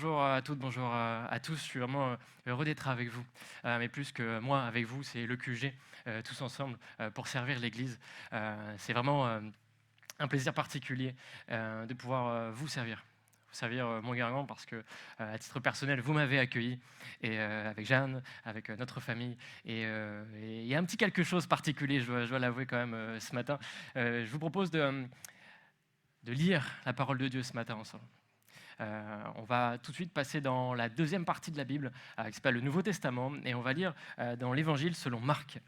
bonjour à toutes, bonjour à tous. Je suis vraiment heureux d'être avec vous. Mais plus que moi, avec vous, c'est le QG, tous ensemble, pour servir l'Église. C'est vraiment un plaisir particulier de pouvoir vous servir. Vous servir mon Guingamp parce que, à titre personnel, vous m'avez accueilli, et avec Jeanne, avec notre famille. Et il y a un petit quelque chose particulier, je dois l'avouer quand même, ce matin. Je vous propose de lire la parole de Dieu ce matin ensemble. On va tout de suite passer dans la deuxième partie de la Bible, qui s'appelle le Nouveau Testament, et on va lire dans l'Évangile selon Marc.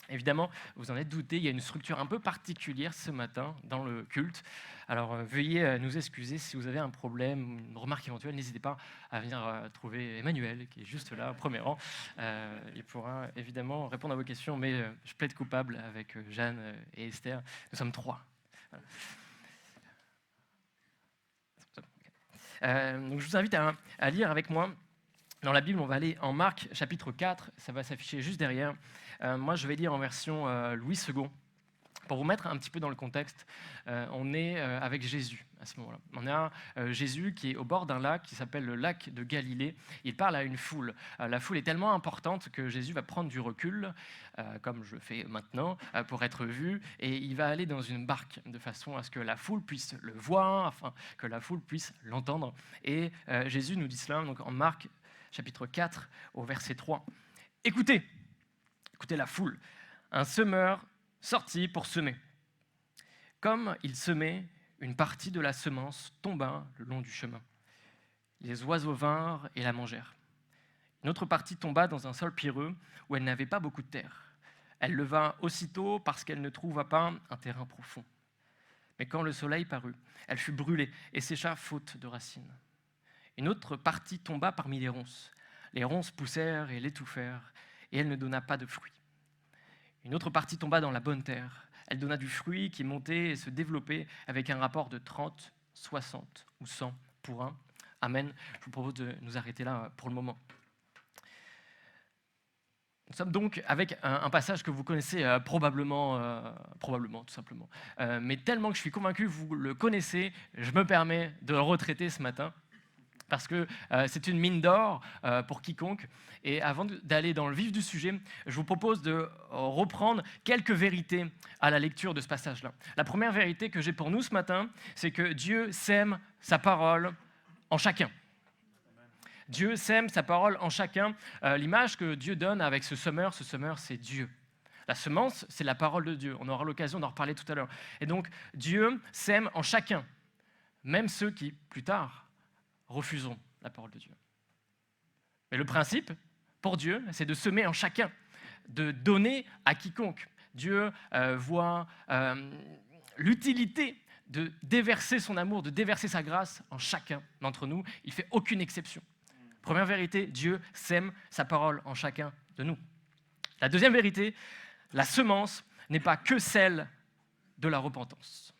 Évidemment, vous en êtes douté, il y a une structure un peu particulière ce matin dans le culte. Alors veuillez nous excuser si vous avez un problème, une remarque éventuelle, n'hésitez pas à venir trouver Emmanuel, qui est juste là, au premier rang. Il pourra évidemment répondre à vos questions, mais je plaide coupable avec Jeanne et Esther. Nous sommes trois. Voilà. Donc je vous invite à lire avec moi. Dans la Bible, on va aller en Marc, chapitre 4, ça va s'afficher juste derrière. Moi, je vais lire en version Louis II. Pour vous mettre un petit peu dans le contexte, on est avec Jésus à ce moment-là. On a Jésus qui est au bord d'un lac qui s'appelle le lac de Galilée. Il parle à une foule. La foule est tellement importante que Jésus va prendre du recul, comme je fais maintenant, pour être vu. Et il va aller dans une barque de façon à ce que la foule puisse le voir, afin que la foule puisse l'entendre. Et Jésus nous dit cela donc en Marc chapitre 4 au verset 3. Écoutez la foule. Un semeur sortit pour semer. Comme il semait, une partie de la semence tomba le long du chemin. Les oiseaux vinrent et la mangèrent. Une autre partie tomba dans un sol pierreux où elle n'avait pas beaucoup de terre. Elle leva aussitôt parce qu'elle ne trouva pas un terrain profond. Mais quand le soleil parut, elle fut brûlée et sécha faute de racines. Une autre partie tomba parmi les ronces. Les ronces poussèrent et l'étouffèrent, et elle ne donna pas de fruits. Une autre partie tomba dans la bonne terre. Elle donna du fruit qui montait et se développait avec un rapport de 30, 60 ou 100 pour un. Amen. Je vous propose de nous arrêter là pour le moment. Nous sommes donc avec un passage que vous connaissez probablement tout simplement. Mais tellement que je suis convaincu que vous le connaissez, je me permets de le retraiter ce matin. Parce que c'est une mine d'or pour quiconque. Et avant d'aller dans le vif du sujet, je vous propose de reprendre quelques vérités à la lecture de ce passage-là. La première vérité que j'ai pour nous ce matin, c'est que Dieu sème sa parole en chacun. Dieu sème sa parole en chacun. L'image que Dieu donne avec ce semeur, c'est Dieu. La semence, c'est la parole de Dieu. On aura l'occasion d'en reparler tout à l'heure. Et donc, Dieu sème en chacun, même ceux qui, plus tard, refusons la parole de Dieu. Mais le principe, pour Dieu, c'est de semer en chacun, de donner à quiconque. Dieu voit l'utilité de déverser son amour, de déverser sa grâce en chacun d'entre nous. Il ne fait aucune exception. Première vérité, Dieu sème sa parole en chacun de nous. La deuxième vérité, la semence n'est pas que celle de la repentance.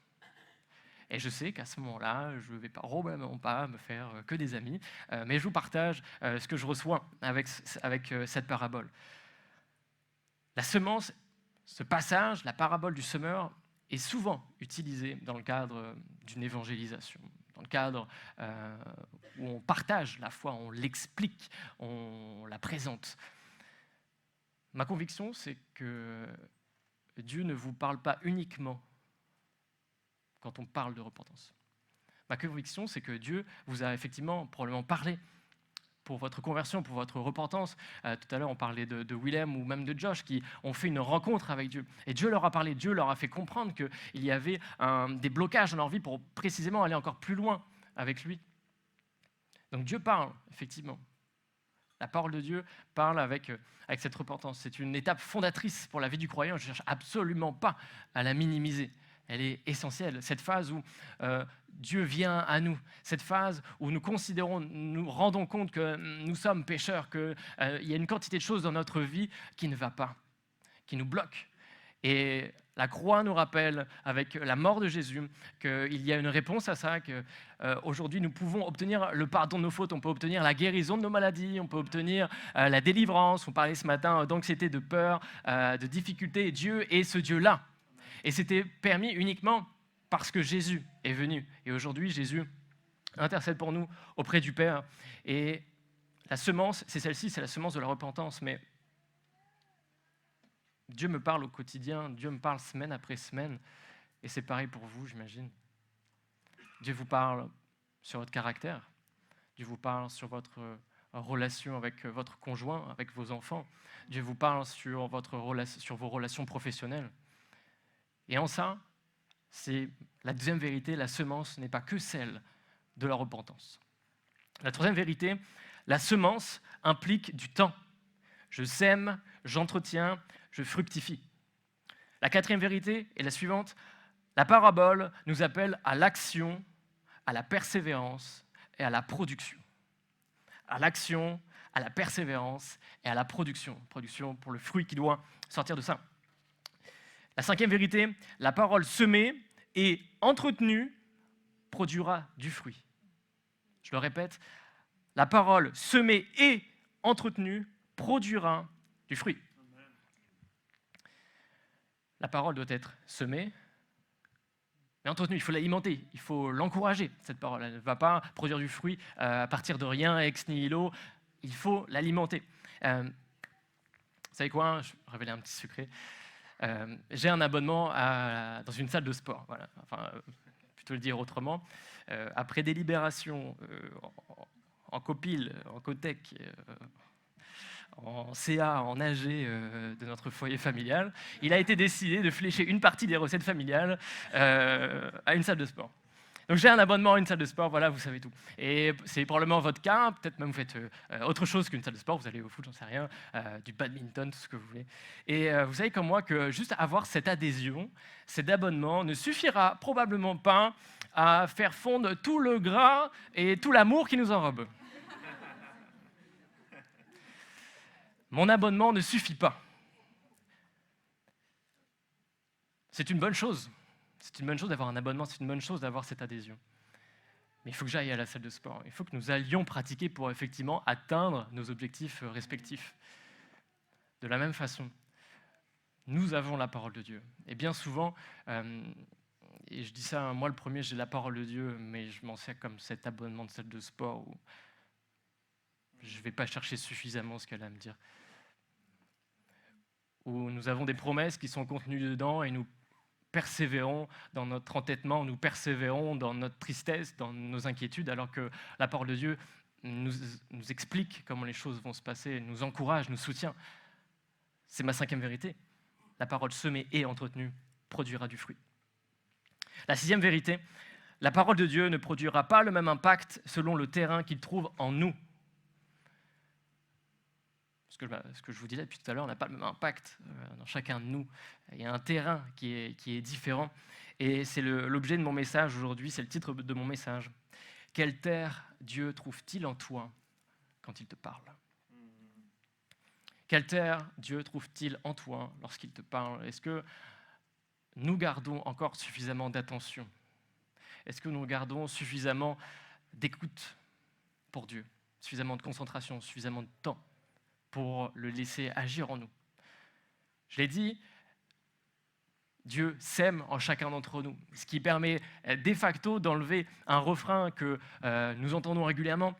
Et je sais qu'à ce moment-là, je ne vais probablement pas me faire que des amis, mais je vous partage ce que je reçois avec cette parabole. La semence, ce passage, la parabole du semeur, est souvent utilisée dans le cadre d'une évangélisation, dans le cadre où on partage la foi, on l'explique, on la présente. Ma conviction, c'est que Dieu ne vous parle pas uniquement quand on parle de repentance. Ma conviction, c'est que Dieu vous a effectivement probablement parlé pour votre conversion, pour votre repentance. Tout à l'heure, on parlait de Willem ou même de Josh qui ont fait une rencontre avec Dieu. Et Dieu leur a parlé, Dieu leur a fait comprendre qu'il y avait des blocages dans leur vie pour précisément aller encore plus loin avec lui. Donc Dieu parle, effectivement. La parole de Dieu parle avec cette repentance. C'est une étape fondatrice pour la vie du croyant. Je ne cherche absolument pas à la minimiser. Elle est essentielle, cette phase où Dieu vient à nous, cette phase où nous considérons, nous rendons compte que nous sommes pécheurs, qu'il y a une quantité de choses dans notre vie qui ne va pas, qui nous bloquent. Et la croix nous rappelle, avec la mort de Jésus, qu'il y a une réponse à ça, qu'aujourd'hui nous pouvons obtenir le pardon de nos fautes, on peut obtenir la guérison de nos maladies, on peut obtenir la délivrance. On parlait ce matin d'anxiété, de peur, de difficultés. Dieu est ce Dieu-là. Et c'était permis uniquement parce que Jésus est venu. Et aujourd'hui, Jésus intercède pour nous auprès du Père. Et la semence, c'est celle-ci, c'est la semence de la repentance. Mais Dieu me parle au quotidien, Dieu me parle semaine après semaine. Et c'est pareil pour vous, j'imagine. Dieu vous parle sur votre caractère. Dieu vous parle sur votre relation avec votre conjoint, avec vos enfants. Dieu vous parle sur vos relations professionnelles. Et en ça, c'est la deuxième vérité, la semence n'est pas que celle de la repentance. La troisième vérité, la semence implique du temps. Je sème, j'entretiens, je fructifie. La quatrième vérité est la suivante, la parabole nous appelle à l'action, à la persévérance et à la production. À l'action, à la persévérance et à la production. Production pour le fruit qui doit sortir de ça. La cinquième vérité, la parole semée et entretenue produira du fruit. Je le répète, la parole semée et entretenue produira du fruit. La parole doit être semée, mais entretenue, il faut l'alimenter, il faut l'encourager, cette parole. Elle ne va pas produire du fruit à partir de rien, ex nihilo, il faut l'alimenter. Vous savez quoi, je vais révéler un petit secret. J'ai un abonnement dans une salle de sport. Voilà. Enfin, plutôt le dire autrement. Après délibération en copil, en cotec, en CA, en AG de notre foyer familial, il a été décidé de flécher une partie des recettes familiales à une salle de sport. Donc j'ai un abonnement à une salle de sport, voilà, vous savez tout. Et c'est probablement votre cas, peut-être même vous faites autre chose qu'une salle de sport, vous allez au foot, j'en sais rien, du badminton, tout ce que vous voulez. Et vous savez comme moi que juste avoir cette adhésion, cet abonnement ne suffira probablement pas à faire fondre tout le gras et tout l'amour qui nous enrobe. Mon abonnement ne suffit pas. C'est une bonne chose. C'est une bonne chose d'avoir un abonnement, c'est une bonne chose d'avoir cette adhésion. Mais il faut que j'aille à la salle de sport. Il faut que nous allions pratiquer pour effectivement atteindre nos objectifs respectifs. De la même façon, nous avons la parole de Dieu. Et bien souvent, et je dis ça, moi le premier, j'ai la parole de Dieu, mais je m'en sers comme cet abonnement de salle de sport où je ne vais pas chercher suffisamment ce qu'elle a à me dire. Où nous avons des promesses qui sont contenues dedans et nous persévérons dans notre entêtement, nous persévérons dans notre tristesse, dans nos inquiétudes, alors que la parole de Dieu nous explique comment les choses vont se passer, nous encourage, nous soutient. C'est ma cinquième vérité. La parole semée et entretenue produira du fruit. La sixième vérité, la parole de Dieu ne produira pas le même impact selon le terrain qu'il trouve en nous. Ce que je vous disais depuis tout à l'heure, on n'a pas le même impact dans chacun de nous. Il y a un terrain qui est différent. Et c'est l'objet de mon message aujourd'hui, c'est le titre de mon message. Quelle terre Dieu trouve-t-il en toi quand il te parle ? Quelle terre Dieu trouve-t-il en toi lorsqu'il te parle ? Est-ce que nous gardons encore suffisamment d'attention ? Est-ce que nous gardons suffisamment d'écoute pour Dieu ? Suffisamment de concentration, suffisamment de temps pour le laisser agir en nous. Je l'ai dit, Dieu sème en chacun d'entre nous, ce qui permet de facto d'enlever un refrain que nous entendons régulièrement.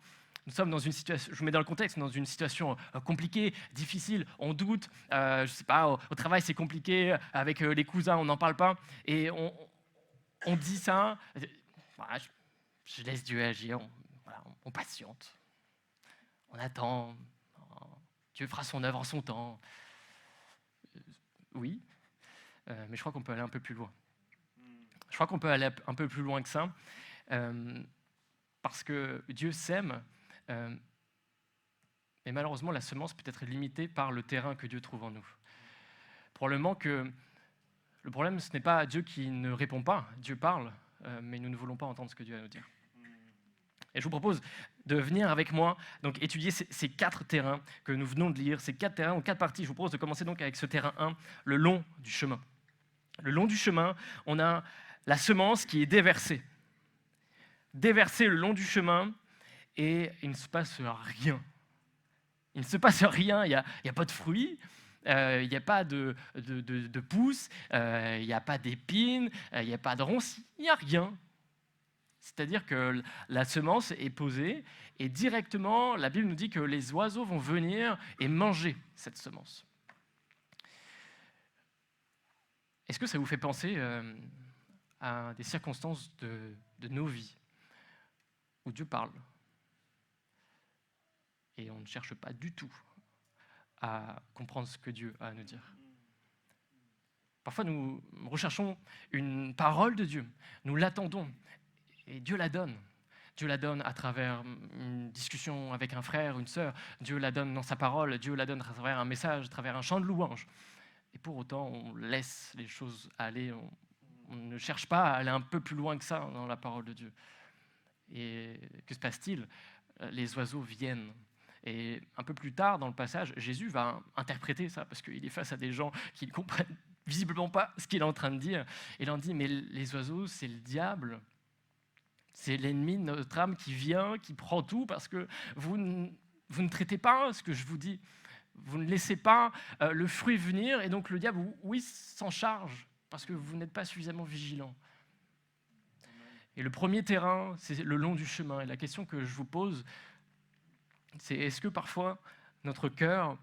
Nous sommes dans une situation, je vous mets dans le contexte, dans une situation compliquée, difficile, on doute, je sais pas, au travail c'est compliqué, avec les cousins on n'en parle pas, et on dit ça, voilà, je laisse Dieu agir, on patiente, on attend, Dieu fera son œuvre en son temps. Oui, mais je crois qu'on peut aller un peu plus loin. Je crois qu'on peut aller un peu plus loin que ça, parce que Dieu sème, mais malheureusement, la semence peut être limitée par le terrain que Dieu trouve en nous. Probablement que le problème, ce n'est pas Dieu qui ne répond pas, Dieu parle, mais nous ne voulons pas entendre ce que Dieu a à nous dire. Et je vous propose de venir avec moi donc étudier ces 4 terrains que nous venons de lire, ces 4 terrains en 4 parties. Je vous propose de commencer donc avec ce terrain 1, le long du chemin. Le long du chemin, on a la semence qui est déversée. Déversée le long du chemin, et il ne se passe rien. Il ne se passe rien, il n'y a pas de fruits, il n'y a pas de pousses, il n'y a pas d'épines, il n'y a pas de ronces, il n'y a rien. C'est-à-dire que la semence est posée et directement, la Bible nous dit que les oiseaux vont venir et manger cette semence. Est-ce que ça vous fait penser à des circonstances de nos vies où Dieu parle et on ne cherche pas du tout à comprendre ce que Dieu a à nous dire? Parfois, nous recherchons une parole de Dieu, nous l'attendons et Dieu la donne. Dieu la donne à travers une discussion avec un frère, une sœur. Dieu la donne dans sa parole. Dieu la donne à travers un message, à travers un chant de louange. Et pour autant, on laisse les choses aller. On ne cherche pas à aller un peu plus loin que ça dans la parole de Dieu. Et que se passe-t-il? Les oiseaux viennent. Et un peu plus tard dans le passage, Jésus va interpréter ça parce qu'il est face à des gens qui ne comprennent visiblement pas ce qu'il est en train de dire. Il en dit, mais les oiseaux, c'est le diable. C'est l'ennemi de notre âme qui vient, qui prend tout parce que vous ne traitez pas ce que je vous dis. Vous ne laissez pas le fruit venir et donc le diable, oui, s'en charge parce que vous n'êtes pas suffisamment vigilant. Et le premier terrain, c'est le long du chemin. Et la question que je vous pose, c'est est-ce que parfois notre cœur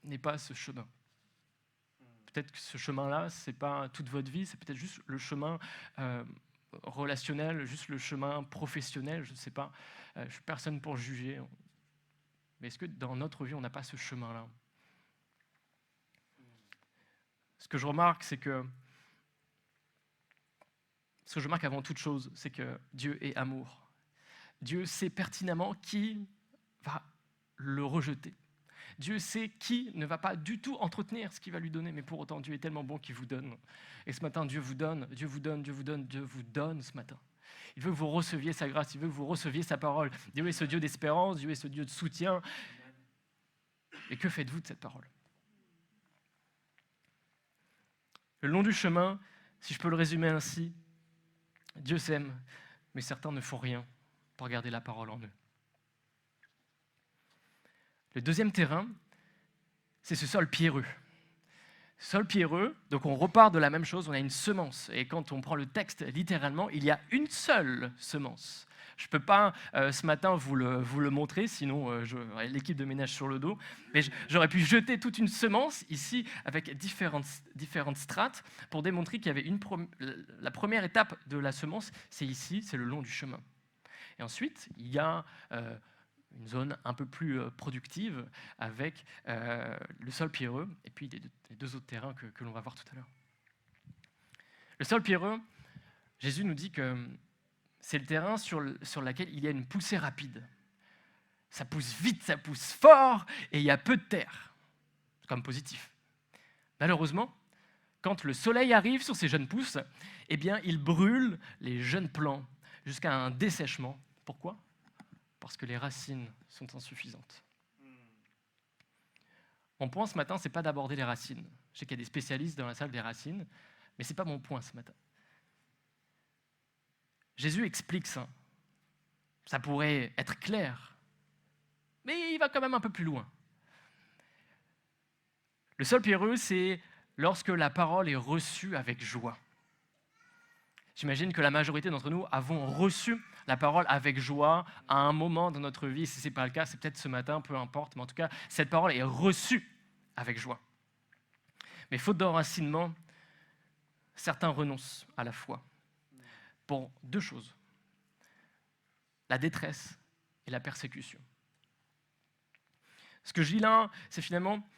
n'est pas ce chemin? Peut-être que ce chemin-là, ce n'est pas toute votre vie, c'est peut-être juste le chemin relationnel, juste le chemin professionnel, je ne sais pas. Je ne suis personne pour juger. Mais est-ce que dans notre vie, on n'a pas ce chemin-là? Ce que je remarque, c'est que ce que je remarque avant toute chose, c'est que Dieu est amour. Dieu sait pertinemment qui va le rejeter. Dieu sait qui ne va pas du tout entretenir ce qu'il va lui donner, mais pour autant, Dieu est tellement bon qu'il vous donne. Et ce matin, Dieu vous donne, Dieu vous donne, Dieu vous donne, Dieu vous donne ce matin. Il veut que vous receviez sa grâce, il veut que vous receviez sa parole. Dieu est ce Dieu d'espérance, Dieu est ce Dieu de soutien. Et que faites-vous de cette parole? Le long du chemin, si je peux le résumer ainsi, Dieu s'aime, mais certains ne font rien pour garder la parole en eux. Le deuxième terrain, c'est ce sol pierreux. Sol pierreux, donc on repart de la même chose, on a une semence. Et quand on prend le texte littéralement, il y a une seule semence. Je ne peux pas ce matin vous le montrer, sinon j'aurais l'équipe de ménage sur le dos. Mais j'aurais pu jeter toute une semence ici avec différentes strates pour démontrer qu'il y avait la première étape de la semence, c'est ici, c'est le long du chemin. Et ensuite, il y a une zone un peu plus productive avec le sol pierreux et puis les deux autres terrains que l'on va voir tout à l'heure. Le sol pierreux, Jésus nous dit que c'est le terrain sur lequel il y a une poussée rapide. Ça pousse vite, ça pousse fort et il y a peu de terre. C'est comme positif. Malheureusement, quand le soleil arrive sur ces jeunes pousses, eh bien, il brûle les jeunes plants jusqu'à un dessèchement. Pourquoi ? Parce que les racines sont insuffisantes. Mon point ce matin, ce n'est pas d'aborder les racines. Je sais qu'il y a des spécialistes dans la salle des racines, mais ce n'est pas mon point ce matin. Jésus explique ça. Ça pourrait être clair, mais il va quand même un peu plus loin. Le sol pierreux, c'est lorsque la parole est reçue avec joie. J'imagine que la majorité d'entre nous avons reçu la parole avec joie à un moment dans notre vie. Si ce n'est pas le cas, c'est peut-être ce matin, peu importe. Mais en tout cas, cette parole est reçue avec joie. Mais faute d'enracinement, certains renoncent à la foi pour deux choses. La détresse et la persécution. Ce que je dis là, c'est finalement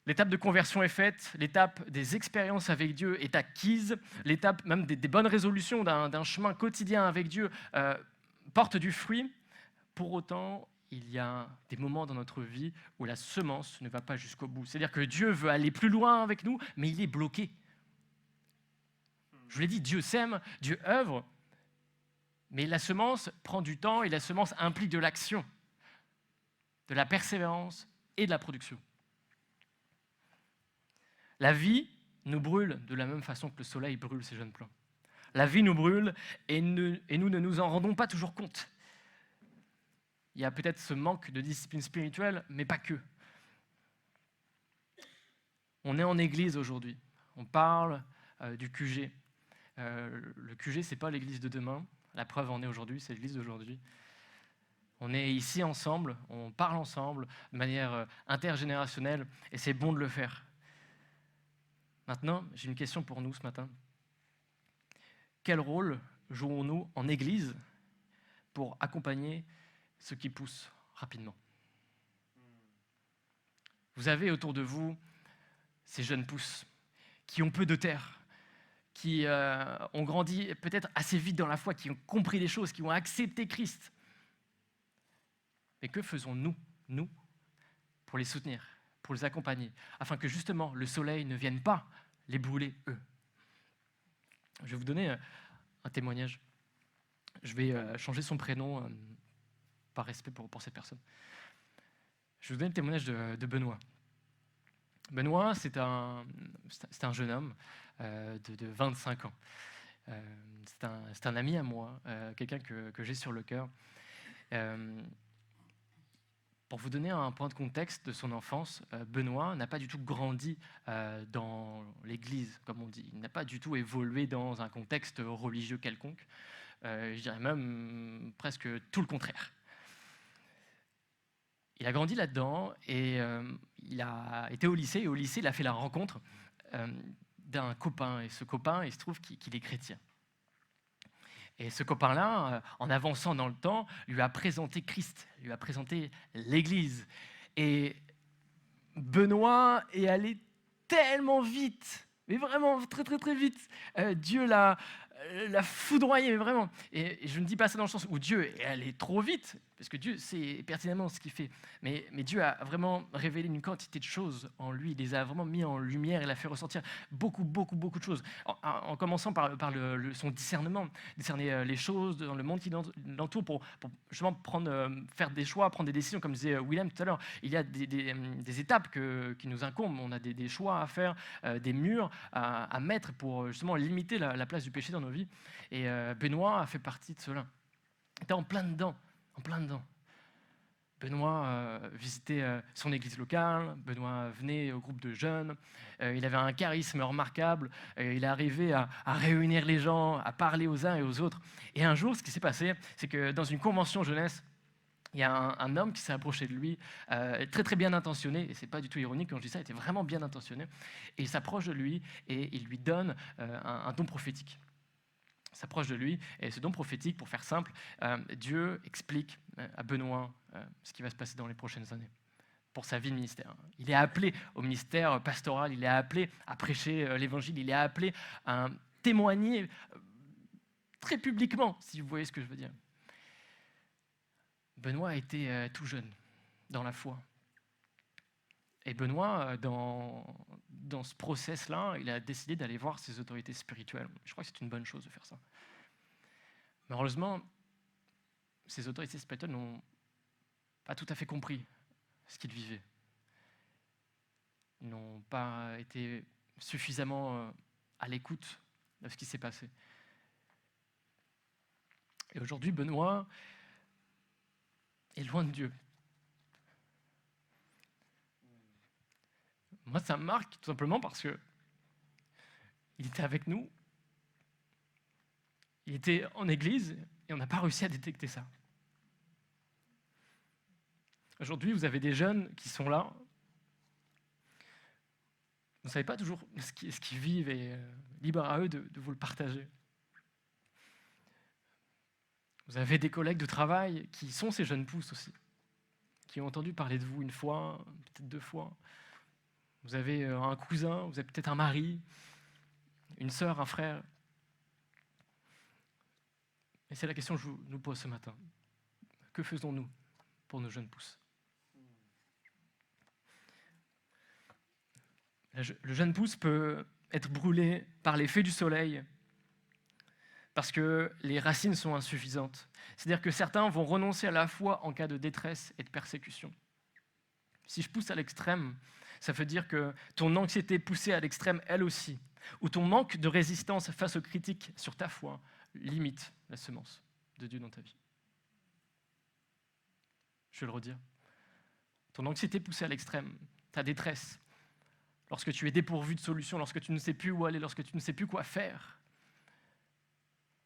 l'étape de conversion est faite, l'étape des expériences avec Dieu est acquise, l'étape même des bonnes résolutions d'un chemin quotidien avec Dieu porte du fruit. Pour autant, il y a des moments dans notre vie où la semence ne va pas jusqu'au bout. C'est-à-dire que Dieu veut aller plus loin avec nous, mais il est bloqué. Je vous l'ai dit, Dieu sème, Dieu œuvre, mais la semence prend du temps et la semence implique de l'action, de la persévérance et de la production. La vie nous brûle de la même façon que le soleil brûle ses jeunes plants. La vie nous brûle et nous ne nous en rendons pas toujours compte. Il y a peut-être ce manque de discipline spirituelle, mais pas que. On est en église aujourd'hui. On parle du QG. Le QG, ce n'est pas l'église de demain. La preuve en est aujourd'hui, c'est l'Église d'aujourd'hui. On est ici ensemble, on parle ensemble de manière intergénérationnelle et c'est bon de le faire. Maintenant, j'ai une question pour nous ce matin. Quel rôle jouons-nous en Église pour accompagner ceux qui poussent rapidement? Vous avez autour de vous ces jeunes pousses qui ont peu de terre, qui ont grandi peut-être assez vite dans la foi, qui ont compris des choses, qui ont accepté Christ. Mais que faisons-nous, nous, pour les soutenir, pour les accompagner, afin que justement le soleil ne vienne pas les brûler, eux? Je vais vous donner un témoignage. Je vais changer son prénom par respect pour cette personne. Je vais vous donner le témoignage de Benoît. Benoît, c'est un jeune homme de 25 ans. C'est un ami à moi, quelqu'un que j'ai sur le cœur. Pour vous donner un point de contexte de son enfance, Benoît n'a pas du tout grandi dans l'église, comme on dit. Il n'a pas du tout évolué dans un contexte religieux quelconque. Je dirais même presque tout le contraire. Il a grandi là-dedans et il a été au lycée. Et au lycée, il a fait la rencontre d'un copain. Et ce copain, il se trouve qu'il est chrétien. Et ce copain-là, en avançant dans le temps, lui a présenté Christ, lui a présenté l'Église. Et Benoît est allé tellement vite, mais vraiment très très très vite. Dieu l'a foudroyé, mais vraiment. Et je ne dis pas ça dans le sens où Dieu est allé trop vite, parce que Dieu sait pertinemment ce qu'il fait. Mais Dieu a vraiment révélé une quantité de choses en lui. Il les a vraiment mis en lumière. Il a fait ressortir beaucoup de choses. En commençant par son discernement, discerner les choses dans le monde qui l'entoure pour justement faire des choix, prendre des décisions. Comme disait Willem tout à l'heure, il y a des étapes qui nous incombent. On a des choix à faire, des murs à mettre pour justement limiter la place du péché dans nos vies. Et Benoît a fait partie de cela. Il était en plein dedans. Benoît visitait son église locale, Benoît venait au groupe de jeunes, il avait un charisme remarquable, il est arrivé à réunir les gens, à parler aux uns et aux autres. Et un jour, ce qui s'est passé, c'est que dans une convention jeunesse, il y a un homme qui s'est approché de lui, très très bien intentionné, et c'est pas du tout ironique quand je dis ça, il était vraiment bien intentionné, et il s'approche de lui et il lui donne un don prophétique. S'approche de lui, et ce don prophétique, pour faire simple, Dieu explique à Benoît ce qui va se passer dans les prochaines années pour sa vie de ministère. Il est appelé au ministère pastoral, il est appelé à prêcher l'évangile, il est appelé à témoigner très publiquement, si vous voyez ce que je veux dire. Benoît était tout jeune dans la foi. Et Benoît, dans ce process-là, il a décidé d'aller voir ses autorités spirituelles. Je crois que c'est une bonne chose de faire ça. Malheureusement, ces autorités spirituelles n'ont pas tout à fait compris ce qu'il vivait. Ils n'ont pas été suffisamment à l'écoute de ce qui s'est passé. Et aujourd'hui, Benoît est loin de Dieu. Moi, ça me marque tout simplement parce que il était avec nous, il était en église et on n'a pas réussi à détecter ça. Aujourd'hui, vous avez des jeunes qui sont là. Vous ne savez pas toujours ce qu'ils vivent et libre à eux de vous le partager. Vous avez des collègues de travail qui sont ces jeunes pousses aussi, qui ont entendu parler de vous une fois, peut-être 2 fois. Vous avez un cousin, vous avez peut-être un mari, une sœur, un frère. Et c'est la question que je nous pose ce matin. Que faisons-nous pour nos jeunes pousses? Le jeune pousse peut être brûlé par l'effet du soleil parce que les racines sont insuffisantes. C'est-à-dire que certains vont renoncer à la foi en cas de détresse et de persécution. Si je pousse à l'extrême, ça veut dire que ton anxiété poussée à l'extrême, elle aussi, ou ton manque de résistance face aux critiques sur ta foi, limite la semence de Dieu dans ta vie. Je vais le redire. Ton anxiété poussée à l'extrême, ta détresse, lorsque tu es dépourvu de solution, lorsque tu ne sais plus où aller, lorsque tu ne sais plus quoi faire,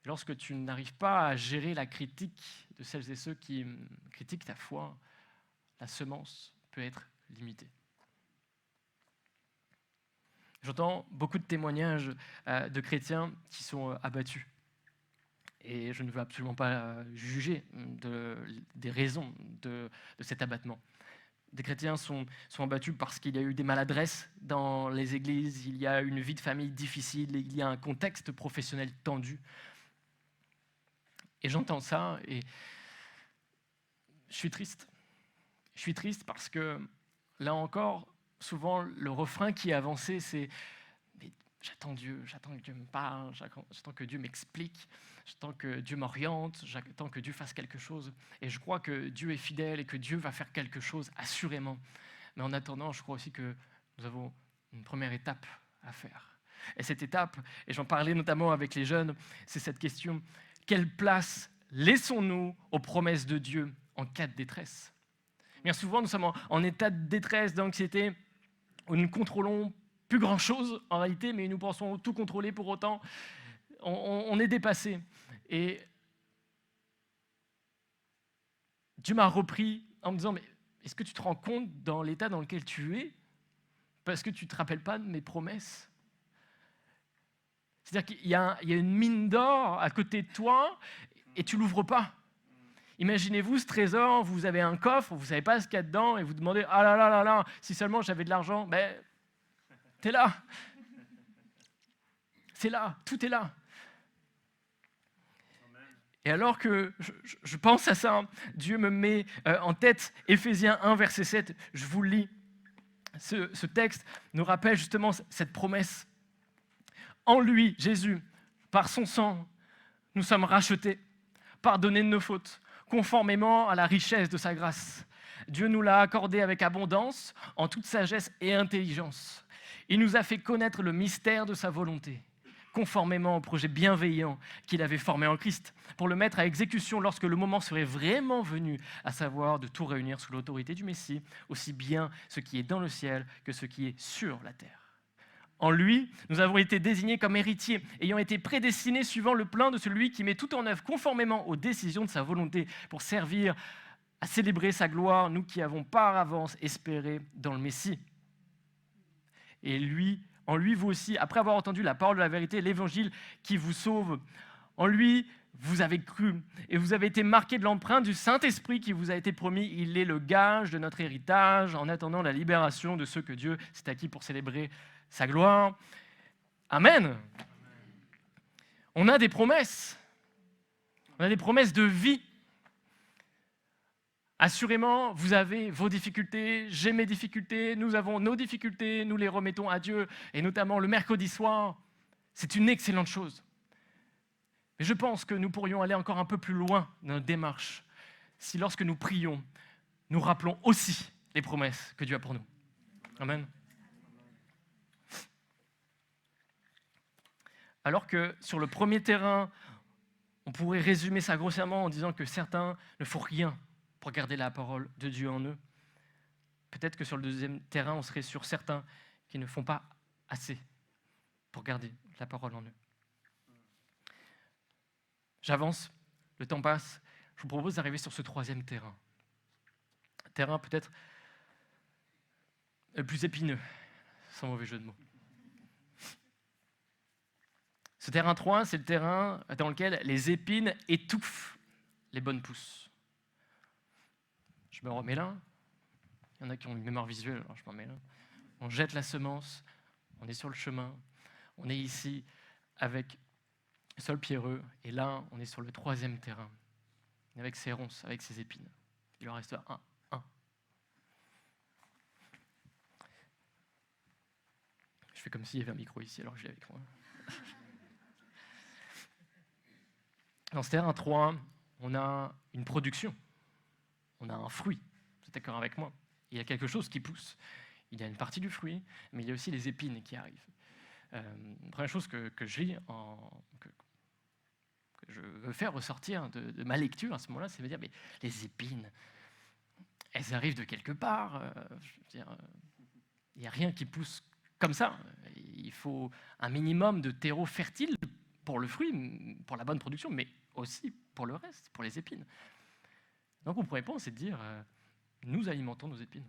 lorsque tu n'arrives pas à gérer la critique de celles et ceux qui critiquent ta foi, la semence peut être limitée. J'entends beaucoup de témoignages de chrétiens qui sont abattus. Et je ne veux absolument pas juger des raisons de cet abattement. Des chrétiens sont abattus parce qu'il y a eu des maladresses dans les églises, il y a une vie de famille difficile, il y a un contexte professionnel tendu. Et j'entends ça et je suis triste. Je suis triste parce que, là encore, souvent, le refrain qui est avancé, c'est « Mais j'attends que Dieu me parle, j'attends que Dieu m'explique, j'attends que Dieu m'oriente, j'attends que Dieu fasse quelque chose. » Et je crois que Dieu est fidèle et que Dieu va faire quelque chose, assurément. Mais en attendant, je crois aussi que nous avons une première étape à faire. Et cette étape, et j'en parlais notamment avec les jeunes, c'est cette question: quelle place laissons-nous aux promesses de Dieu en cas de détresse? Bien souvent, nous sommes en état de détresse, d'anxiété, où nous ne contrôlons plus grand-chose en réalité, mais nous pensons tout contrôler pour autant. On est dépassé. Et Dieu m'a repris en me disant: mais est-ce que tu te rends compte dans l'état dans lequel tu es parce que tu ne te rappelles pas de mes promesses? C'est-à-dire qu'il y a une mine d'or à côté de toi et tu ne l'ouvres pas. Imaginez-vous ce trésor, vous avez un coffre, vous ne savez pas ce qu'il y a dedans et vous demandez: ah là là là là, si seulement j'avais de l'argent. Ben, t'es là. C'est là, tout est là. Et alors que je pense à ça, Dieu me met en tête Éphésiens 1, verset 7, je vous le lis. Ce texte nous rappelle justement cette promesse. En lui, Jésus, par son sang, nous sommes rachetés, pardonnés de nos fautes, conformément à la richesse de sa grâce. Dieu nous l'a accordé avec abondance, en toute sagesse et intelligence. Il nous a fait connaître le mystère de sa volonté, conformément au projet bienveillant qu'il avait formé en Christ, pour le mettre à exécution lorsque le moment serait vraiment venu, à savoir de tout réunir sous l'autorité du Messie, aussi bien ce qui est dans le ciel que ce qui est sur la terre. En lui, nous avons été désignés comme héritiers, ayant été prédestinés suivant le plan de celui qui met tout en œuvre conformément aux décisions de sa volonté, pour servir à célébrer sa gloire, nous qui avons par avance espéré dans le Messie. Et en lui, vous aussi, après avoir entendu la parole de la vérité, l'évangile qui vous sauve, en lui, vous avez cru et vous avez été marqués de l'empreinte du Saint-Esprit qui vous a été promis. Il est le gage de notre héritage en attendant la libération de ceux que Dieu s'est acquis pour célébrer sa gloire. Amen. On a des promesses. On a des promesses de vie. Assurément, vous avez vos difficultés, j'ai mes difficultés, nous avons nos difficultés, nous les remettons à Dieu, et notamment le mercredi soir. C'est une excellente chose. Mais je pense que nous pourrions aller encore un peu plus loin dans notre démarche si, lorsque nous prions, nous rappelons aussi les promesses que Dieu a pour nous. Amen. Alors que sur le premier terrain, on pourrait résumer ça grossièrement en disant que certains ne font rien pour garder la parole de Dieu en eux. Peut-être que sur le deuxième terrain, on serait sur certains qui ne font pas assez pour garder la parole en eux. J'avance, le temps passe. Je vous propose d'arriver sur ce troisième terrain. Terrain peut-être le plus épineux, sans mauvais jeu de mots. Ce terrain 3, c'est le terrain dans lequel les épines étouffent les bonnes pousses. Je me remets là. Il y en a qui ont une mémoire visuelle, alors je m'en mets là. On jette la semence, on est sur le chemin, on est ici avec le sol pierreux, et là, on est sur le troisième terrain, avec ses ronces, avec ses épines. Il en reste un. Je fais comme s'il y avait un micro ici, alors que je l'ai avec moi. Dans ce terrain 3, on a une production. On a un fruit, vous êtes d'accord avec moi? Il y a quelque chose qui pousse. Il y a une partie du fruit, mais il y a aussi les épines qui arrivent. Première chose que je lis, que je veux faire ressortir de ma lecture à ce moment-là, c'est de me dire, mais les épines, elles arrivent de quelque part. Il n'y a rien qui pousse comme ça. Il faut un minimum de terreau fertile pour le fruit, pour la bonne production, mais aussi pour le reste, pour les épines. Donc mon premier point, c'est de dire, nous alimentons nos épines.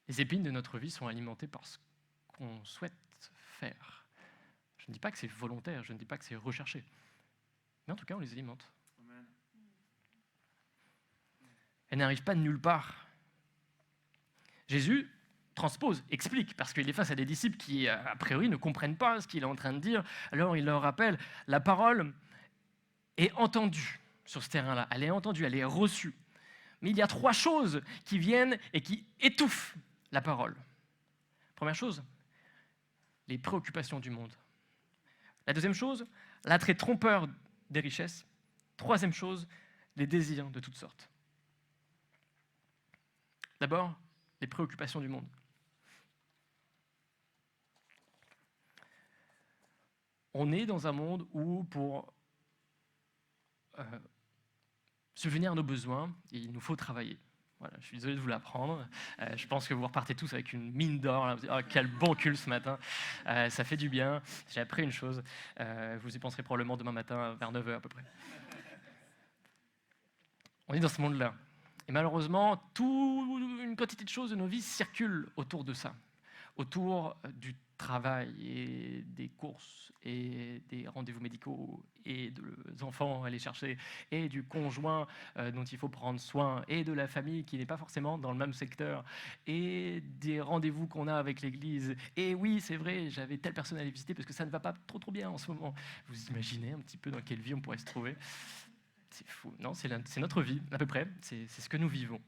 Les épines de notre vie sont alimentées par ce qu'on souhaite faire. Je ne dis pas que c'est volontaire, je ne dis pas que c'est recherché. Mais en tout cas, on les alimente. Amen. Elles n'arrivent pas de nulle part. Jésus transpose, explique, parce qu'il est face à des disciples qui, a priori, ne comprennent pas ce qu'il est en train de dire. Alors il leur rappelle, la parole est entendue sur ce terrain-là. Elle est entendue, elle est reçue. Mais il y a 3 choses qui viennent et qui étouffent la parole. Première chose, les préoccupations du monde. La deuxième chose, l'attrait trompeur des richesses. Troisième chose, les désirs de toutes sortes. D'abord, les préoccupations du monde. On est dans un monde où, pour subvenir à nos besoins, il nous faut travailler. Voilà, je suis désolé de vous l'apprendre. Je pense que vous repartez tous avec une mine d'or. Là. Oh, quel bon cul ce matin. Ça fait du bien. J'ai appris une chose. Vous y penserez probablement demain matin vers 9h à peu près. On est dans ce monde-là. Et malheureusement, une quantité de choses de nos vies circulent autour de ça. Autour du travail et des courses et des rendez-vous médicaux et des enfants à aller chercher et du conjoint dont il faut prendre soin et de la famille qui n'est pas forcément dans le même secteur et des rendez-vous qu'on a avec l'église. Et oui, c'est vrai, j'avais telle personne à aller visiter parce que ça ne va pas trop bien en ce moment. Vous imaginez un petit peu dans quelle vie on pourrait se trouver? C'est fou. Non, c'est notre vie à peu près, c'est ce que nous vivons.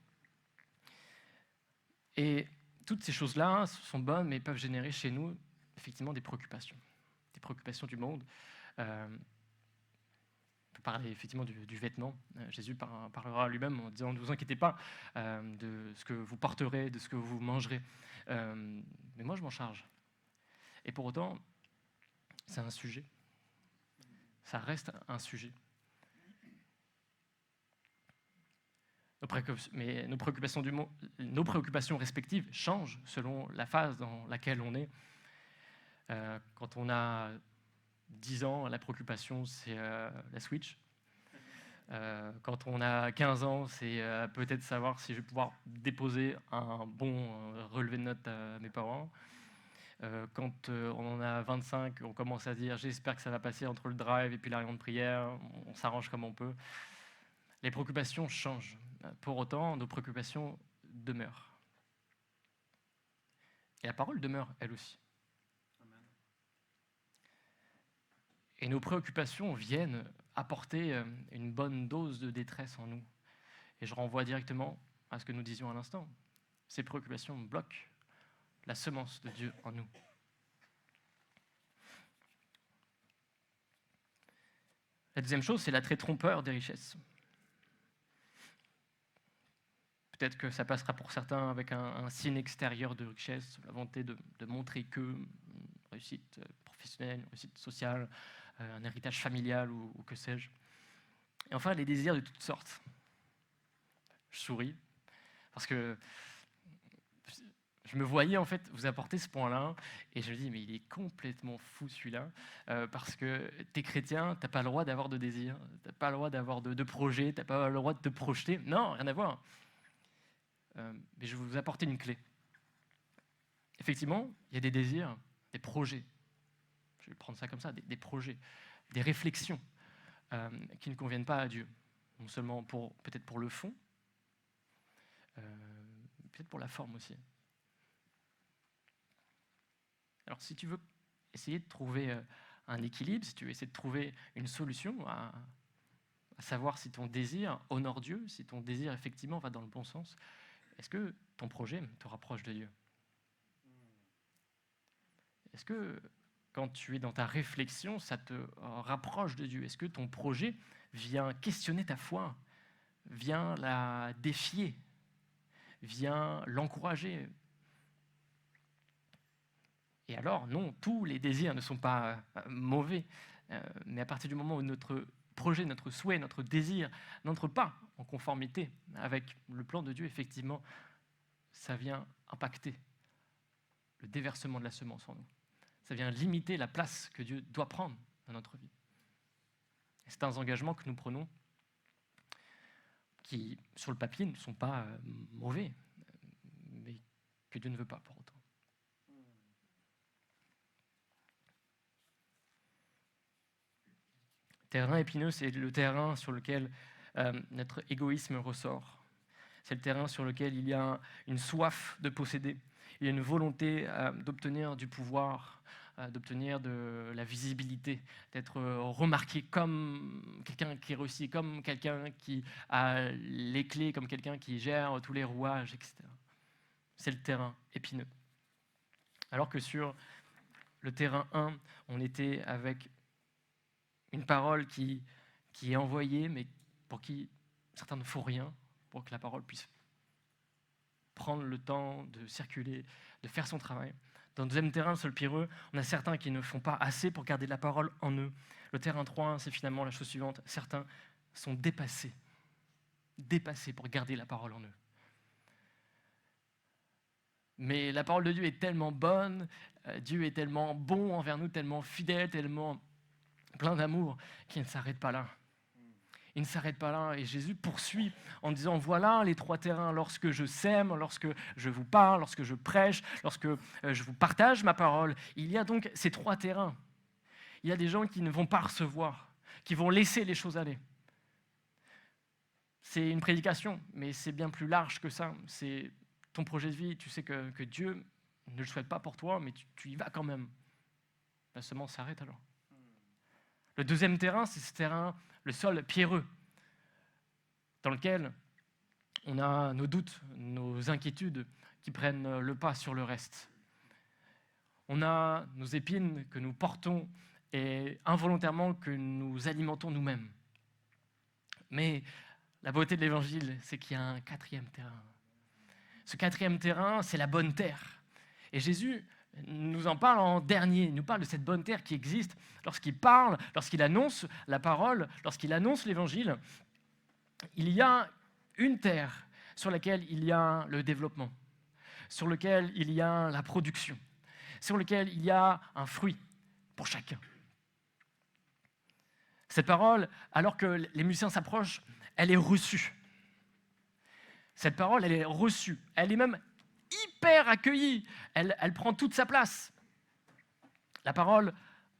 Et toutes ces choses-là sont bonnes, mais peuvent générer chez nous, effectivement, des préoccupations du monde. On peut parler effectivement du vêtement. Jésus parlera lui-même en disant « Ne vous inquiétez pas de ce que vous porterez, de ce que vous mangerez. Mais moi, je m'en charge. » Et pour autant, c'est un sujet. Ça reste un sujet. Mais nos préoccupations respectives changent selon la phase dans laquelle on est. Quand on a 10 ans, la préoccupation, c'est la Switch. Quand on a 15 ans, c'est peut-être savoir si je vais pouvoir déposer un bon relevé de notes à mes parents. Quand on en a 25, on commence à dire « j'espère que ça va passer entre le drive et puis la réunion de prière, on s'arrange comme on peut ». Les préoccupations changent. Pour autant, nos préoccupations demeurent. Et la parole demeure, elle aussi. Amen. Et nos préoccupations viennent apporter une bonne dose de détresse en nous. Et je renvoie directement à ce que nous disions à l'instant. Ces préoccupations bloquent la semence de Dieu en nous. La deuxième chose, c'est l'attrait trompeur des richesses. Peut-être que ça passera pour certains avec un signe extérieur de richesse, la volonté de montrer une réussite professionnelle, une réussite sociale, un héritage familial ou que sais-je. Et enfin, les désirs de toutes sortes. Je souris parce que je me voyais en fait vous apporter ce point-là et je me dis mais il est complètement fou celui-là parce que t'es chrétien, t'as pas le droit d'avoir de désirs, t'as pas le droit d'avoir de projets, t'as pas le droit de te projeter. Non, rien à voir. Mais je vais vous apporter une clé. Effectivement, il y a des désirs, des projets. Je vais prendre ça comme ça, des projets, des réflexions qui ne conviennent pas à Dieu. Non seulement peut-être pour le fond, peut-être pour la forme aussi. Alors si tu veux essayer de trouver un équilibre, si tu veux essayer de trouver une solution à savoir si ton désir honore Dieu, si ton désir effectivement va dans le bon sens, est-ce que ton projet te rapproche de Dieu? Est-ce que quand tu es dans ta réflexion, ça te rapproche de Dieu? Est-ce que ton projet vient questionner ta foi, vient la défier, vient l'encourager? Et alors, non, tous les désirs ne sont pas mauvais, mais à partir du moment où notre projet, notre souhait, notre désir n'entre pas en conformité avec le plan de Dieu, effectivement, ça vient impacter le déversement de la semence en nous. Ça vient limiter la place que Dieu doit prendre dans notre vie. Et c'est un engagement que nous prenons qui, sur le papier, ne sont pas mauvais, mais que Dieu ne veut pas pour autant. Terrain épineux, c'est le terrain sur lequel notre égoïsme ressort. C'est le terrain sur lequel il y a une soif de posséder, il y a une volonté d'obtenir du pouvoir, d'obtenir de la visibilité, d'être remarqué comme quelqu'un qui réussit, comme quelqu'un qui a les clés, comme quelqu'un qui gère tous les rouages, etc. C'est le terrain épineux. Alors que sur le terrain 1, on était avec une parole qui est envoyée, mais pour qui certains ne font rien, pour que la parole puisse prendre le temps de circuler, de faire son travail. Dans le deuxième terrain, sur le pireux, on a certains qui ne font pas assez pour garder la parole en eux. Le terrain 3, c'est finalement la chose suivante. Certains sont dépassés pour garder la parole en eux. Mais la parole de Dieu est tellement bonne, Dieu est tellement bon envers nous, tellement fidèle, tellement plein d'amour, qu'il ne s'arrête pas là. Il ne s'arrête pas là et Jésus poursuit en disant voilà les 3 terrains, lorsque je sème, lorsque je vous parle, lorsque je prêche, lorsque je vous partage ma parole, il y a donc ces 3 terrains. Il y a des gens qui ne vont pas recevoir, qui vont laisser les choses aller. C'est une prédication, mais c'est bien plus large que ça. C'est ton projet de vie, tu sais que Dieu ne le souhaite pas pour toi, mais tu y vas quand même. La semence s'arrête alors. Le deuxième terrain, c'est ce terrain, le sol pierreux, dans lequel on a nos doutes, nos inquiétudes qui prennent le pas sur le reste. On a nos épines que nous portons et involontairement que nous alimentons nous-mêmes. Mais la beauté de l'Évangile, c'est qu'il y a un 4e terrain. Ce 4e terrain, c'est la bonne terre. Et Jésus nous en parle en dernier, il nous parle de cette bonne terre qui existe lorsqu'il parle, lorsqu'il annonce la parole, lorsqu'il annonce l'Évangile. Il y a une terre sur laquelle il y a le développement, sur laquelle il y a la production, sur laquelle il y a un fruit pour chacun. Cette parole, alors que les musiciens s'approchent, elle est reçue. Cette parole, elle est reçue. Elle est même hyper accueillie. Elle prend toute sa place. La parole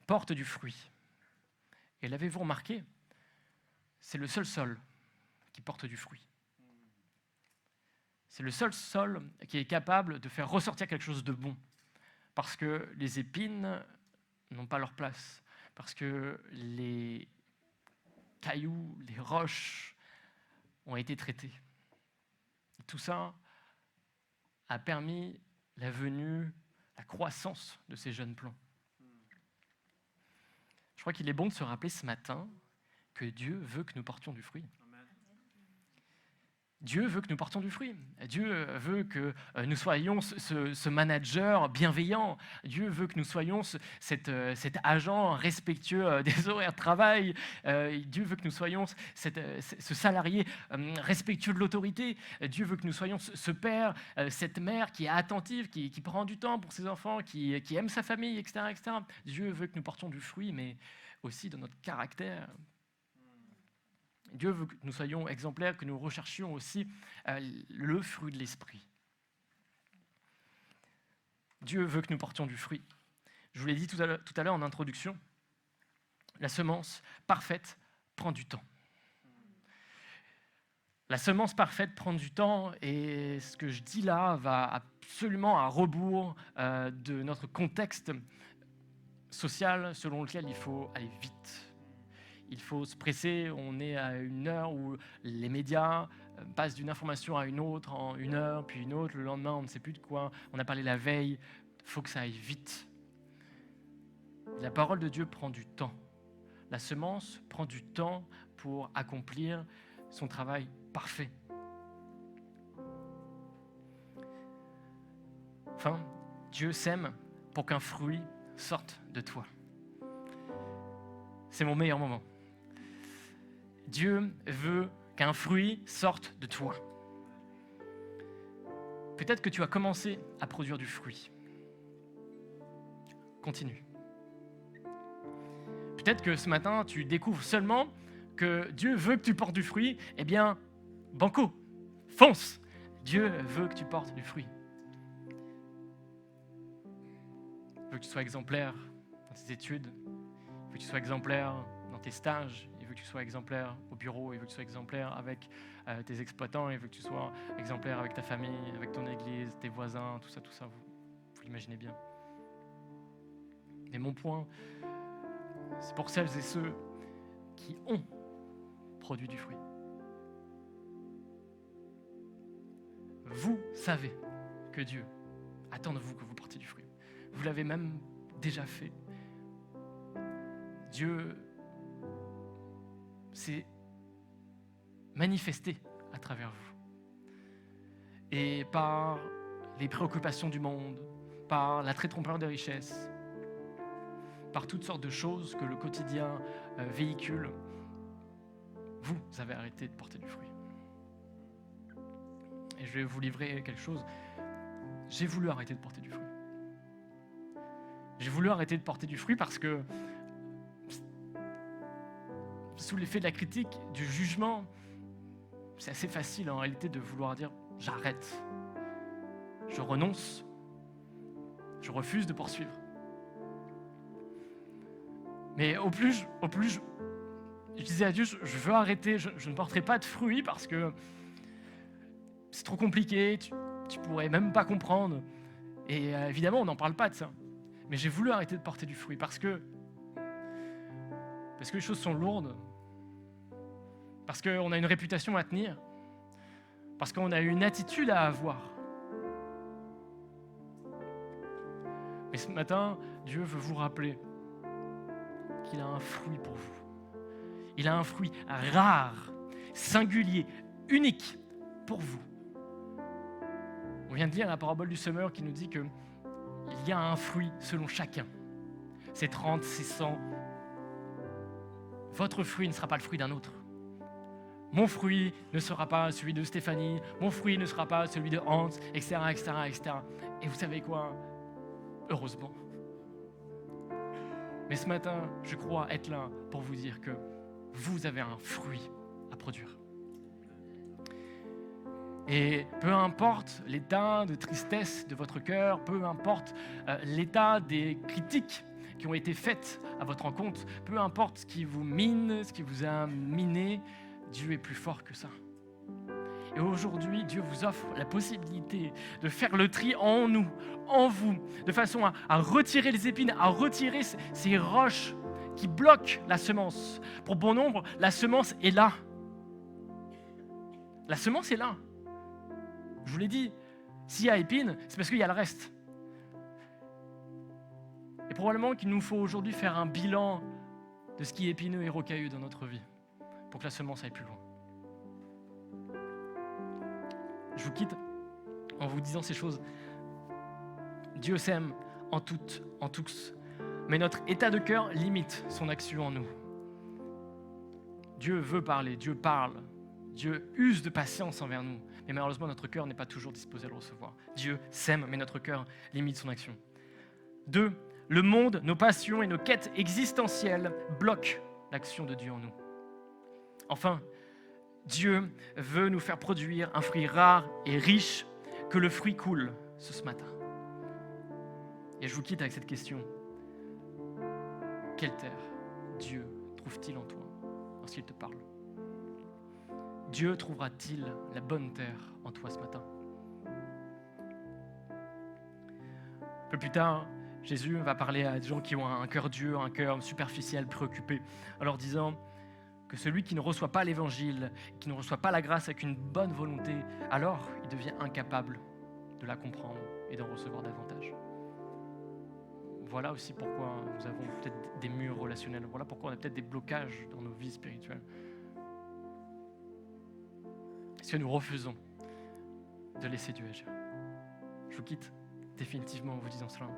porte du fruit. Et l'avez-vous remarqué? C'est le seul sol qui porte du fruit. C'est le seul sol qui est capable de faire ressortir quelque chose de bon. Parce que les épines n'ont pas leur place. Parce que les cailloux, les roches ont été traités. Et tout ça a permis la venue, la croissance de ces jeunes plants. Je crois qu'il est bon de se rappeler ce matin que Dieu veut que nous portions du fruit. Dieu veut que nous portions du fruit. Dieu veut que nous soyons ce manager bienveillant. Dieu veut que nous soyons cet agent respectueux des horaires de travail. Dieu veut que nous soyons ce salarié respectueux de l'autorité. Dieu veut que nous soyons ce père, cette mère qui est attentive, qui prend du temps pour ses enfants, qui aime sa famille, etc., etc. Dieu veut que nous portions du fruit, mais aussi dans notre caractère. Dieu veut que nous soyons exemplaires, que nous recherchions aussi le fruit de l'esprit. Dieu veut que nous portions du fruit. Je vous l'ai dit tout à l'heure en introduction, la semence parfaite prend du temps. La semence parfaite prend du temps et ce que je dis là va absolument à rebours de notre contexte social selon lequel il faut aller vite. Il faut se presser, on est à une heure où les médias passent d'une information à une autre en 1 heure, puis une autre, le lendemain on ne sait plus de quoi, on a parlé la veille, il faut que ça aille vite. La parole de Dieu prend du temps. La semence prend du temps pour accomplir son travail parfait. Enfin, Dieu sème pour qu'un fruit sorte de toi. C'est mon meilleur moment. Dieu veut qu'un fruit sorte de toi. Peut-être que tu as commencé à produire du fruit. continue. Peut-être que ce matin, tu découvres seulement que Dieu veut que tu portes du fruit. Eh bien, banco, fonce. Dieu veut que tu portes du fruit. Il veut que tu sois exemplaire dans tes études. Il veut que tu sois exemplaire dans tes stages. Il veut que tu sois exemplaire au bureau. Il veut que tu sois exemplaire avec tes exploitants. Il veut que tu sois exemplaire avec ta famille, avec ton église, tes voisins, tout ça. Vous l'imaginez bien. Mais mon point, c'est pour celles et ceux qui ont produit du fruit. Vous savez que Dieu attend de vous que vous portiez du fruit. Vous l'avez même déjà fait. Dieu s'est manifesté à travers vous. Et par les préoccupations du monde, par l'attrait trompeur des richesses, par toutes sortes de choses que le quotidien véhicule, vous avez arrêté de porter du fruit. Et je vais vous livrer quelque chose. J'ai voulu arrêter de porter du fruit. J'ai voulu arrêter de porter du fruit parce que, sous l'effet de la critique, du jugement, c'est assez facile en réalité de vouloir dire « j'arrête, je renonce, je refuse de poursuivre ». Mais au plus je disais à Dieu, je veux arrêter, je ne porterai pas de fruits parce que c'est trop compliqué, tu pourrais même pas comprendre. Et évidemment, on n'en parle pas de ça. Mais j'ai voulu arrêter de porter du fruit parce que les choses sont lourdes, parce qu'on a une réputation à tenir, parce qu'on a une attitude à avoir. Mais ce matin, Dieu veut vous rappeler qu'il a un fruit pour vous. Il a un fruit rare, singulier, unique pour vous. On vient de lire la parabole du semeur qui nous dit qu'il y a un fruit selon chacun. C'est 30, c'est 100. Votre fruit ne sera pas le fruit d'un autre. Mon fruit ne sera pas celui de Stéphanie. Mon fruit ne sera pas celui de Hans, etc., etc., etc. Et vous savez quoi ? Heureusement. Mais ce matin, je crois être là pour vous dire que vous avez un fruit à produire. Et peu importe l'état de tristesse de votre cœur, peu importe l'état des critiques qui ont été faites à votre encontre, peu importe ce qui vous mine, ce qui vous a miné, Dieu est plus fort que ça. Et aujourd'hui, Dieu vous offre la possibilité de faire le tri en nous, en vous, de façon à retirer les épines, à retirer ces roches qui bloquent la semence. Pour bon nombre, la semence est là. La semence est là. Je vous l'ai dit, s'il y a épines, c'est parce qu'il y a le reste. Et probablement qu'il nous faut aujourd'hui faire un bilan de ce qui est épineux et rocailleux dans notre vie pour que la semence aille plus loin. Je vous quitte en vous disant ces choses. Dieu s'aime en toutes, en tous, mais notre état de cœur limite son action en nous. Dieu veut parler, Dieu parle, Dieu use de patience envers nous, mais malheureusement notre cœur n'est pas toujours disposé à le recevoir. Dieu s'aime, mais notre cœur limite son action. 2. Le monde, nos passions et nos quêtes existentielles bloquent l'action de Dieu en nous. Enfin, Dieu veut nous faire produire un fruit rare et riche, que le fruit coule ce matin. Et je vous quitte avec cette question. Quelle terre Dieu trouve-t-il en toi lorsqu'il te parle ? Dieu trouvera-t-il la bonne terre en toi ce matin ? Un peu plus tard, Jésus va parler à des gens qui ont un cœur dur, un cœur superficiel, préoccupé, en leur disant que celui qui ne reçoit pas l'évangile, qui ne reçoit pas la grâce avec une bonne volonté, alors il devient incapable de la comprendre et d'en recevoir davantage. Voilà aussi pourquoi nous avons peut-être des murs relationnels. Voilà pourquoi on a peut-être des blocages dans nos vies spirituelles. Parce que nous refusons de laisser Dieu agir. Je vous quitte définitivement en vous disant cela.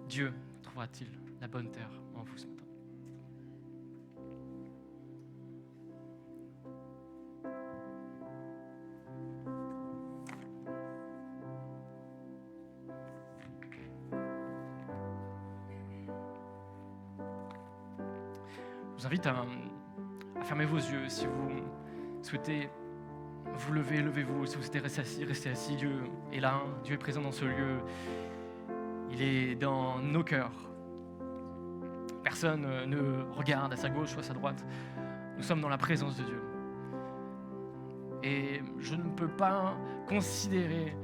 Dieu trouvera-t-il la bonne terre en vous ce matin ? vous invite à fermer vos yeux. Si vous souhaitez vous lever, levez-vous. Si vous souhaitez rester assis, Dieu est là, Dieu est présent dans ce lieu. Il est dans nos cœurs. Personne ne regarde à sa gauche ou à sa droite. Nous sommes dans la présence de Dieu. Et je ne peux pas considérer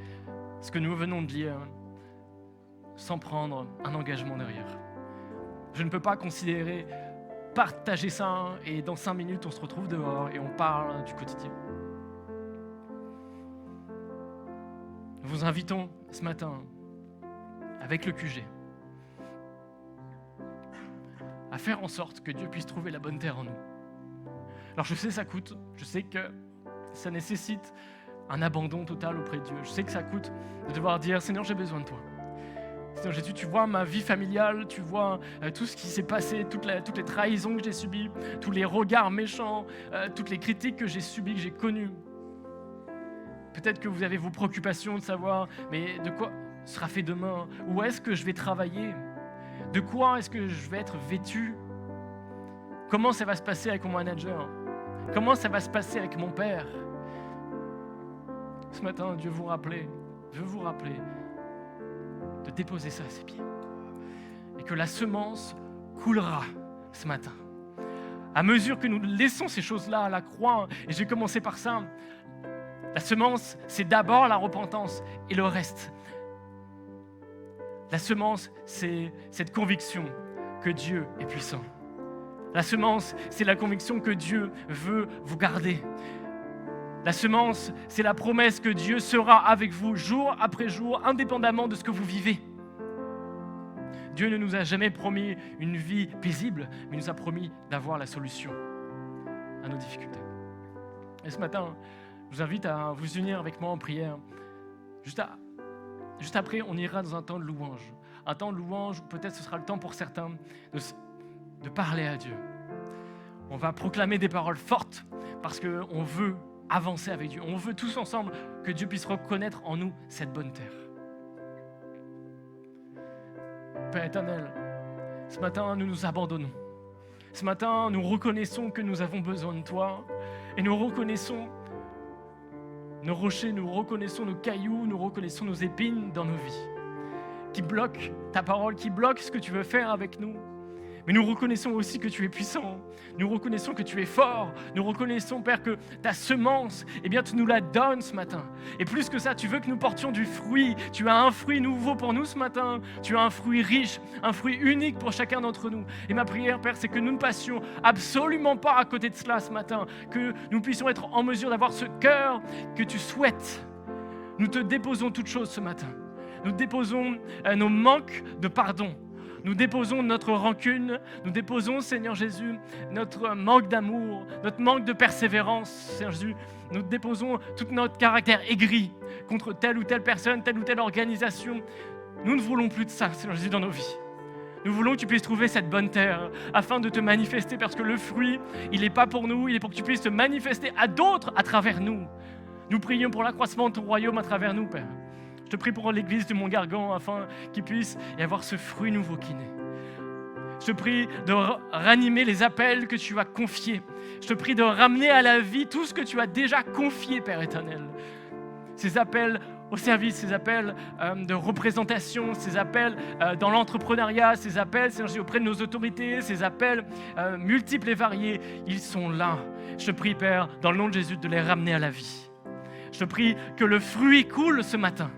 ce que nous venons de lire sans prendre un engagement derrière. Je ne peux pas considérer partager ça et dans 5 minutes on se retrouve dehors et on parle du quotidien. Nous vous invitons ce matin avec le QG à faire en sorte que Dieu puisse trouver la bonne terre en nous. Alors je sais ça coûte, je sais que ça nécessite un abandon total auprès de Dieu. Je sais que ça coûte de devoir dire « Seigneur, j'ai besoin de toi. Seigneur Jésus, tu vois ma vie familiale, tu vois tout ce qui s'est passé, toutes les trahisons que j'ai subies, tous les regards méchants, toutes les critiques que j'ai subies, que j'ai connues. Peut-être que vous avez vos préoccupations de savoir « Mais de quoi sera fait demain? Où est-ce que je vais travailler? De quoi est-ce que je vais être vêtu? Comment ça va se passer avec mon manager? Comment ça va se passer avec mon père ?» Ce matin, Dieu veut vous rappeler de déposer ça à ses pieds. Et que la semence coulera ce matin. À mesure que nous laissons ces choses-là à la croix, et j'ai commencé par ça, la semence, c'est d'abord la repentance et le reste. La semence, c'est cette conviction que Dieu est puissant. La semence, c'est la conviction que Dieu veut vous garder. La semence, c'est la promesse que Dieu sera avec vous jour après jour, indépendamment de ce que vous vivez. Dieu ne nous a jamais promis une vie paisible, mais il nous a promis d'avoir la solution à nos difficultés. Et ce matin, je vous invite à vous unir avec moi en prière. Juste après, on ira dans un temps de louange. Un temps de louange où peut-être ce sera le temps pour certains de parler à Dieu. On va proclamer des paroles fortes parce qu'on veut avancer avec Dieu. On veut tous ensemble que Dieu puisse reconnaître en nous cette bonne terre. Père éternel, ce matin, nous nous abandonnons. Ce matin, nous reconnaissons que nous avons besoin de toi et nous reconnaissons nos rochers, nous reconnaissons nos cailloux, nous reconnaissons nos épines dans nos vies qui bloquent ta parole, qui bloquent ce que tu veux faire avec nous. Mais nous reconnaissons aussi que tu es puissant. Nous reconnaissons que tu es fort. Nous reconnaissons, Père, que ta semence, eh bien, tu nous la donnes ce matin. Et plus que ça, tu veux que nous portions du fruit. Tu as un fruit nouveau pour nous ce matin. Tu as un fruit riche, un fruit unique pour chacun d'entre nous. Et ma prière, Père, c'est que nous ne passions absolument pas à côté de cela ce matin. Que nous puissions être en mesure d'avoir ce cœur que tu souhaites. Nous te déposons toutes choses ce matin. Nous déposons nos manques de pardon. Nous déposons notre rancune, nous déposons, Seigneur Jésus, notre manque d'amour, notre manque de persévérance, Seigneur Jésus. Nous déposons tout notre caractère aigri contre telle ou telle personne, telle ou telle organisation. Nous ne voulons plus de ça, Seigneur Jésus, dans nos vies. Nous voulons que tu puisses trouver cette bonne terre afin de te manifester, parce que le fruit, il n'est pas pour nous, il est pour que tu puisses te manifester à d'autres à travers nous. Nous prions pour l'accroissement de ton royaume à travers nous, Père. Je te prie pour l'église de Mont-Gargan afin qu'il puisse y avoir ce fruit nouveau qui naît. Je te prie de ranimer les appels que tu as confiés. Je te prie de ramener à la vie tout ce que tu as déjà confié, Père éternel. Ces appels au service, ces appels de représentation, ces appels dans l'entrepreneuriat, ces appels auprès de nos autorités, ces appels multiples et variés, ils sont là. Je te prie, Père, dans le nom de Jésus, de les ramener à la vie. Je te prie que le fruit coule ce matin.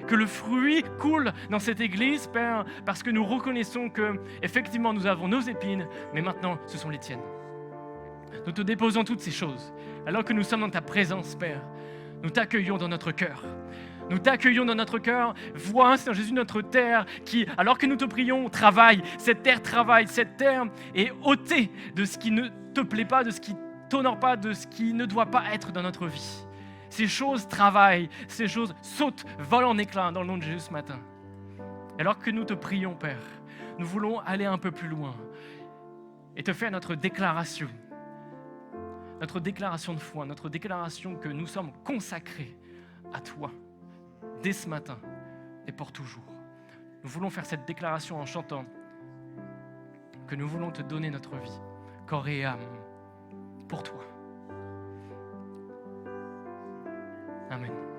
Que le fruit coule dans cette église, Père, parce que nous reconnaissons que, effectivement, nous avons nos épines, mais maintenant, ce sont les tiennes. Nous te déposons toutes ces choses. Alors que nous sommes dans ta présence, Père, nous t'accueillons dans notre cœur. Nous t'accueillons dans notre cœur. Vois, Seigneur Jésus, notre terre qui, alors que nous te prions, travaille. Cette terre travaille. Cette terre est ôtée de ce qui ne te plaît pas, de ce qui ne t'honore pas, de ce qui ne doit pas être dans notre vie. Ces choses travaillent, ces choses sautent, volent en éclats dans le nom de Jésus ce matin. Alors que nous te prions, Père, nous voulons aller un peu plus loin et te faire notre déclaration de foi, notre déclaration que nous sommes consacrés à toi dès ce matin et pour toujours. Nous voulons faire cette déclaration en chantant que nous voulons te donner notre vie corps et âme pour toi. Amen.